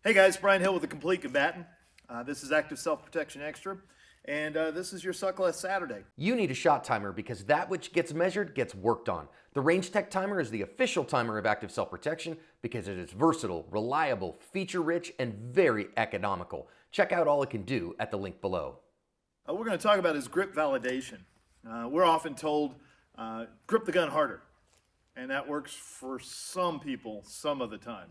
Hey guys, Brian Hill with the Complete Combatant. This is Active Self-Protection Extra, and this is your Suck Less Saturday. You need a shot timer because that which gets measured gets worked on. The Range Tech Timer is the official timer of Active Self-Protection because it is versatile, reliable, feature-rich, and very economical. Check out all it can do at the link below. What we're going to talk about is grip validation. We're often told, grip the gun harder, and that works for some people some of the time.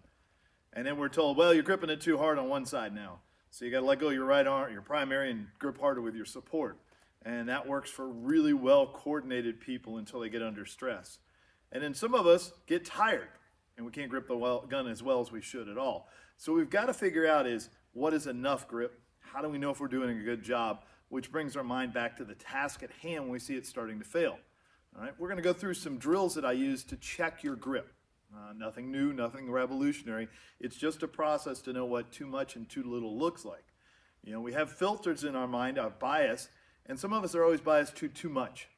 And then we're told, well, you're gripping it too hard on one side now. So you got to let go of your right arm, your primary, and grip harder with your support. And that works for really well coordinated people until they get under stress. And then some of us get tired and we can't grip the gun as well as we should at all. So we've got to figure out is what is enough grip? How do we know if we're doing a good job? Which brings our mind back to the task at hand when we see it starting to fail. All right, we're going to go through some drills that I use to check your grip. Nothing new, nothing revolutionary. It's just a process to know what too much and too little looks like. You know, we have filters in our mind, our bias, and some of us are always biased to too much.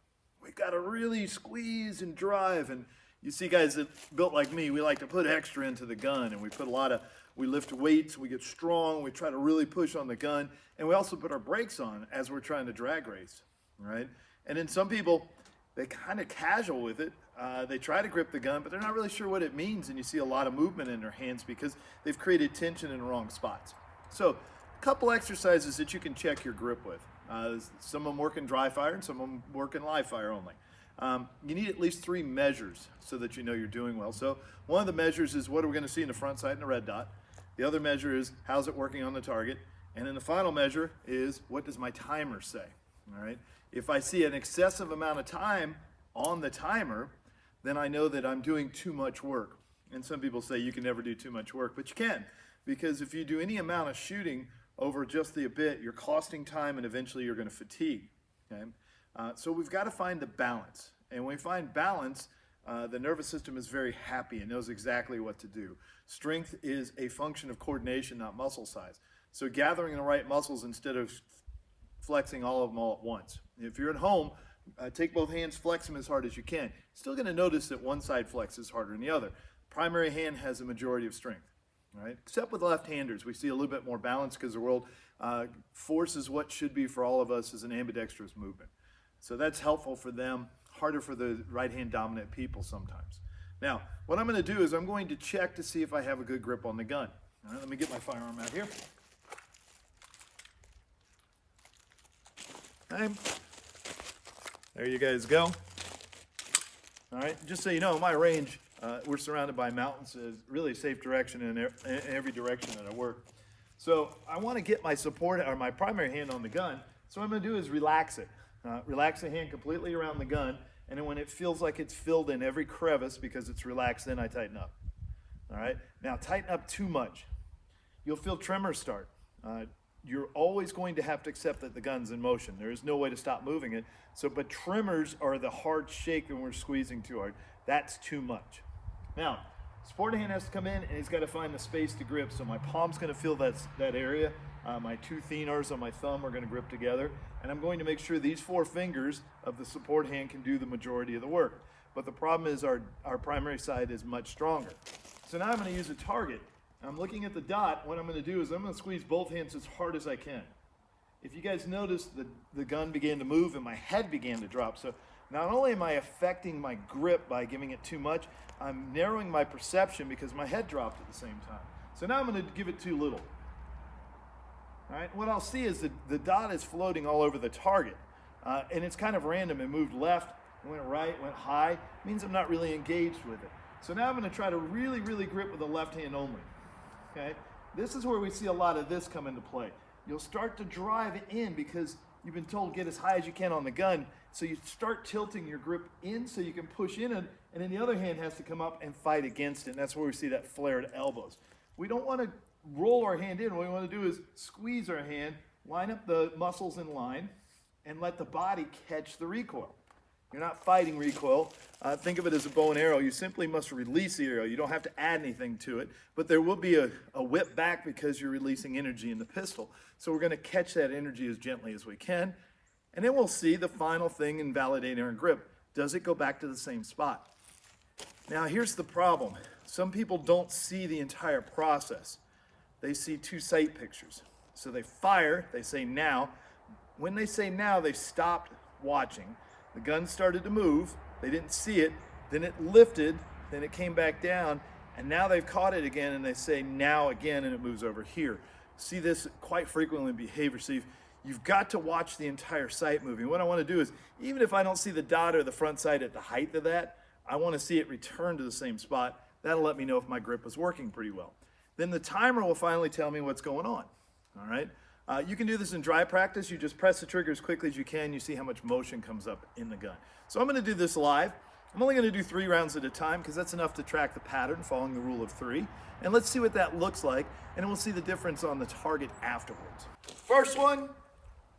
We've got to really squeeze and drive, and you see guys that built like me, we like to put extra into the gun, and we lift weights, we get strong, we try to really push on the gun, and we also put our brakes on as we're trying to drag race, right? And then some people, they kind of casual with it. They try to grip the gun, but they're not really sure what it means, and you see a lot of movement in their hands because they've created tension in the wrong spots. So, a couple exercises that you can check your grip with. Some of them work in dry fire, and some of them work in live fire only. You need at least 3 measures so that you know you're doing well. So, one of the measures is what are we going to see in the front sight and the red dot. The other measure is how's it working on the target. And then the final measure is what does my timer say. All right. If I see an excessive amount of time on the timer, then I know that I'm doing too much work. And some people say you can never do too much work, but you can. Because if you do any amount of shooting over just the bit, you're costing time and eventually you're going to fatigue. Okay? So we've got to find the balance. And when we find balance, the nervous system is very happy and knows exactly what to do. Strength is a function of coordination, not muscle size. So gathering the right muscles instead of flexing all of them all at once. If you're at home, take both hands, flex them as hard as you can. Still going to notice that one side flexes harder than the other. Primary hand has a majority of strength, right? Except with left-handers, we see a little bit more balance because the world forces what should be for all of us as an ambidextrous movement. So that's helpful for them, harder for the right-hand dominant people sometimes. Now, what I'm going to do is I'm going to check to see if I have a good grip on the gun. All right, let me get my firearm out here. Okay. There you guys go. All right, just so you know, my range, we're surrounded by mountains. It's really a safe direction in every direction that I work. So I want to get my support or my primary hand on the gun. So what I'm going to do is relax it. Relax the hand completely around the gun, and then when it feels like it's filled in every crevice because it's relaxed, then I tighten up. All right, now tighten up too much. You'll feel tremors start. You're always going to have to accept that the gun's in motion. There is no way to stop moving it. So, but tremors are the hard shake when we're squeezing too hard. That's too much. Now, support hand has to come in and he's got to find the space to grip. So my palm's going to feel that area. My 2 thenars on my thumb are going to grip together. And I'm going to make sure these 4 fingers of the support hand can do the majority of the work. But the problem is our primary side is much stronger. So now I'm going to use a target. I'm looking at the dot. What I'm going to do is I'm going to squeeze both hands as hard as I can. If you guys notice, the gun began to move and my head began to drop. So not only am I affecting my grip by giving it too much, I'm narrowing my perception because my head dropped at the same time. So now I'm going to give it too little. All right. What I'll see is the dot is floating all over the target. And it's kind of random. It moved left, went right, went high. It means I'm not really engaged with it. So now I'm going to try to really, really grip with the left hand only. Okay, this is where we see a lot of this come into play. You'll start to drive in because you've been told get as high as you can on the gun. So you start tilting your grip in so you can push in it, and then the other hand has to come up and fight against it. And that's where we see that flared elbows. We don't want to roll our hand in. What we want to do is squeeze our hand, line up the muscles in line, and let the body catch the recoil. You're not fighting recoil. Think of it as a bow and arrow. You simply must release the arrow. You don't have to add anything to it, but there will be a whip back because you're releasing energy in the pistol. So we're going to catch that energy as gently as we can, and then we'll see the final thing in validating our grip. Does it go back to the same spot? Now here's the problem. Some people don't see the entire process. they see two sight pictures. So they fire, they say now. When they say now, they stopped watching. The gun started to move, they didn't see it, then it lifted, then it came back down, and now they've caught it again and they say now again and it moves over here. See this quite frequently in behavior. So you've got to watch the entire sight moving. What I want to do is, even if I don't see the dot or the front sight at the height of that, I want to see it return to the same spot. That'll let me know if my grip is working pretty well. Then the timer will finally tell me what's going on. All right. You can do this in dry practice. You just press the trigger as quickly as you can. You see how much motion comes up in the gun. So I'm going to do this live. I'm only going to do 3 rounds at a time because that's enough to track the pattern following the rule of 3. And let's see what that looks like, and we'll see the difference on the target afterwards. First one,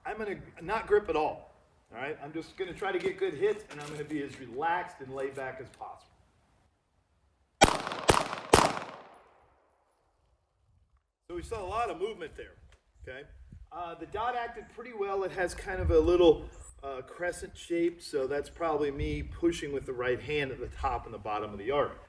I'm going to not grip at all. All right, I'm just going to try to get good hits, and I'm going to be as relaxed and laid back as possible. So we saw a lot of movement there. Okay, the dot acted pretty well. It has kind of a little crescent shape, so that's probably me pushing with the right hand at the top and the bottom of the arc.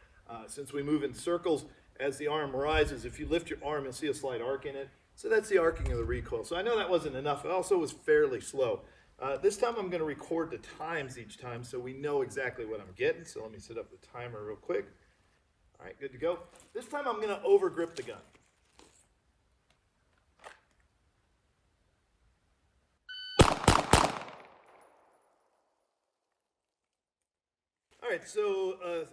Since we move in circles, as the arm rises, if you lift your arm, you'll see a slight arc in it. So that's the arcing of the recoil. So I know that wasn't enough. It also was fairly slow. This time I'm going to record the times each time so we know exactly what I'm getting. So let me set up the timer real quick. All right, good to go. This time I'm going to over grip the gun. All right, so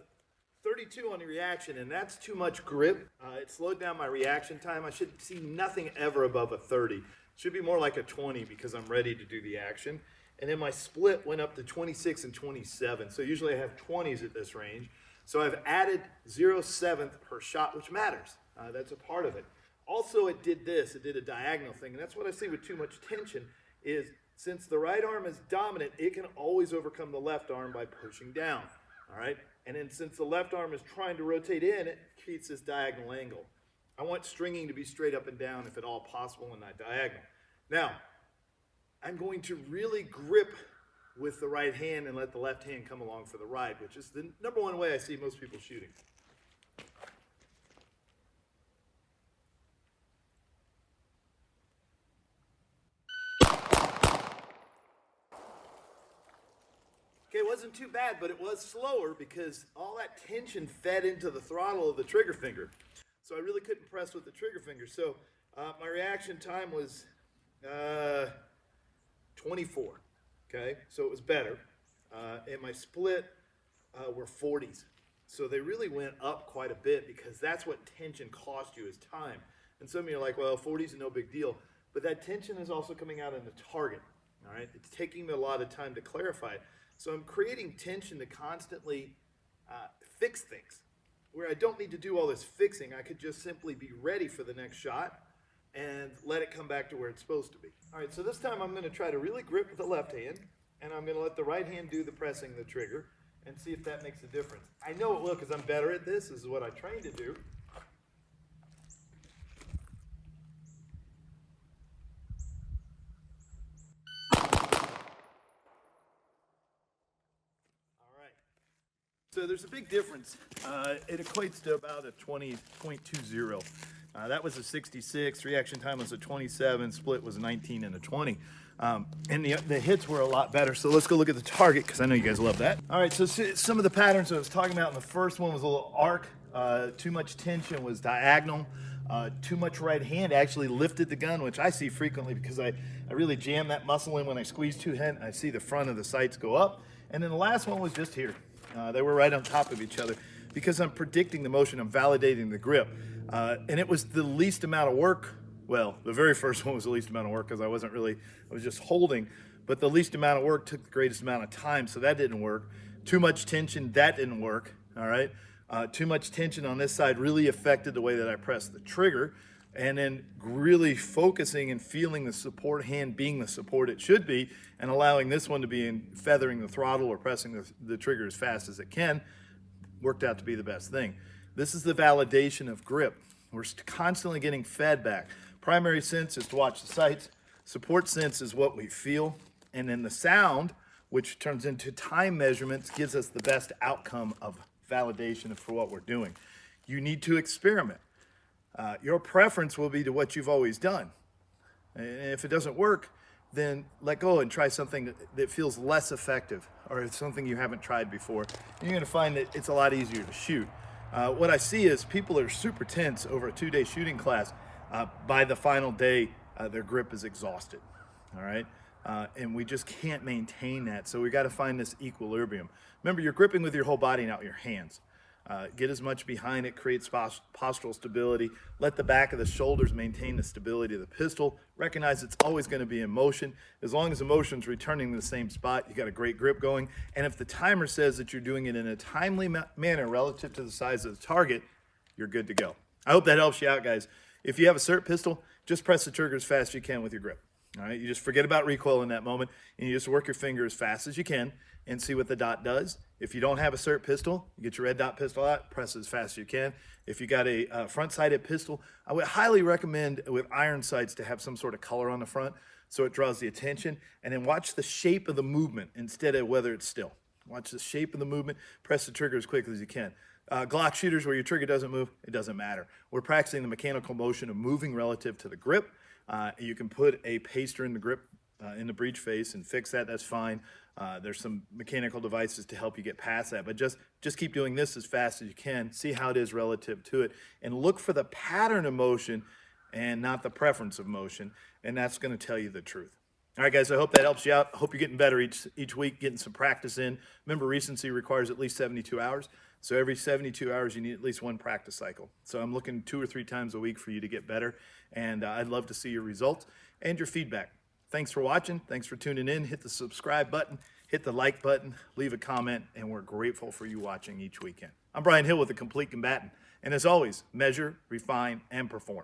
32 on the reaction, and that's too much grip. It slowed down my reaction time. I should see nothing ever above a 30. Should be more like a 20 because I'm ready to do the action. And then my split went up to 26 and 27. So usually I have 20s at this range. So I've added 0.7 per shot, which matters. That's a part of it. Also, it did this. It did a diagonal thing. And that's what I see with too much tension is since the right arm is dominant, it can always overcome the left arm by pushing down. All right? And then since the left arm is trying to rotate in, it creates this diagonal angle. I want stringing to be straight up and down if at all possible in that diagonal. Now, I'm going to really grip with the right hand and let the left hand come along for the ride, which is the number one way I see most people shooting. Okay, it wasn't too bad, but it was slower because all that tension fed into the throttle of the trigger finger. So I really couldn't press with the trigger finger. So my reaction time was 24, okay? So it was better. And my split were 40s. So they really went up quite a bit because that's what tension cost you is time. And some of you are like, well, 40s is no big deal. But that tension is also coming out in the target, all right? It's taking me a lot of time to clarify it. So I'm creating tension to constantly fix things. Where I don't need to do all this fixing, I could just simply be ready for the next shot and let it come back to where it's supposed to be. All right, so this time I'm going to try to really grip with the left hand, and I'm going to let the right hand do the pressing the trigger and see if that makes a difference. I know it will because I'm better at this. This is what I trained to do. So there's a big difference. It equates to about a 20.20. That was a 66, reaction time was a 27, split was a 19 and a 20. And the hits were a lot better. So let's go look at the target because I know you guys love that. All right, so some of the patterns I was talking about in the first one was a little arc. Too much tension was diagonal. Too much right hand actually lifted the gun, which I see frequently because I really jam that muscle in when I squeeze too hard. I see the front of the sights go up. And then the last one was just here. They were right on top of each other because I'm predicting the motion, I'm validating the grip. And it was the least amount of work. Well, the very first one was the least amount of work because I was just holding, but the least amount of work took the greatest amount of time, so that didn't work. Too much tension, that didn't work, all right? Too much tension on this side really affected the way that I pressed the trigger, and then really focusing and feeling the support hand being the support it should be, and allowing this one to be in feathering the throttle or pressing the trigger as fast as it can, worked out to be the best thing. This is the validation of grip. We're constantly getting fed back. Primary sense is to watch the sights. Support sense is what we feel. And then the sound, which turns into time measurements, gives us the best outcome of validation for what we're doing. You need to experiment. Your preference will be to what you've always done. And if it doesn't work, then let go and try something that feels less effective or something you haven't tried before. And you're going to find that it's a lot easier to shoot. What I see is people are super tense over a 2-day shooting class. By the final day, their grip is exhausted. All right. And we just can't maintain that. So we got to find this equilibrium. Remember, you're gripping with your whole body, not your hands. Get as much behind it, create postural stability. Let the back of the shoulders maintain the stability of the pistol. Recognize it's always going to be in motion. As long as the motion's returning to the same spot, you got a great grip going. And if the timer says that you're doing it in a timely manner relative to the size of the target, you're good to go. I hope that helps you out, guys. If you have a SIRT pistol, just press the trigger as fast as you can with your grip. All right, you just forget about recoil in that moment, and you just work your finger as fast as you can and see what the dot does. If you don't have a SIRT pistol, you get your red dot pistol out, press as fast as you can. If you got a front-sighted pistol, I would highly recommend with iron sights to have some sort of color on the front so it draws the attention, and then watch the shape of the movement instead of whether it's still. Watch the shape of the movement, press the trigger as quickly as you can. Glock shooters where your trigger doesn't move, it doesn't matter. We're practicing the mechanical motion of moving relative to the grip. You can put a paster in the grip, in the breech face and fix that, that's fine. There's some mechanical devices to help you get past that, but just keep doing this as fast as you can, see how it is relative to it, and look for the pattern of motion and not the preference of motion, and that's gonna tell you the truth. All right, guys, I hope that helps you out. I hope you're getting better each week, getting some practice in. Remember, recency requires at least 72 hours. So every 72 hours, you need at least one practice cycle. So I'm looking 2 or 3 times a week for you to get better. And I'd love to see your results and your feedback. Thanks for watching. Thanks for tuning in. Hit the subscribe button, hit the like button, leave a comment, and we're grateful for you watching each weekend. I'm Brian Hill with The Complete Combatant. And as always, measure, refine, and perform.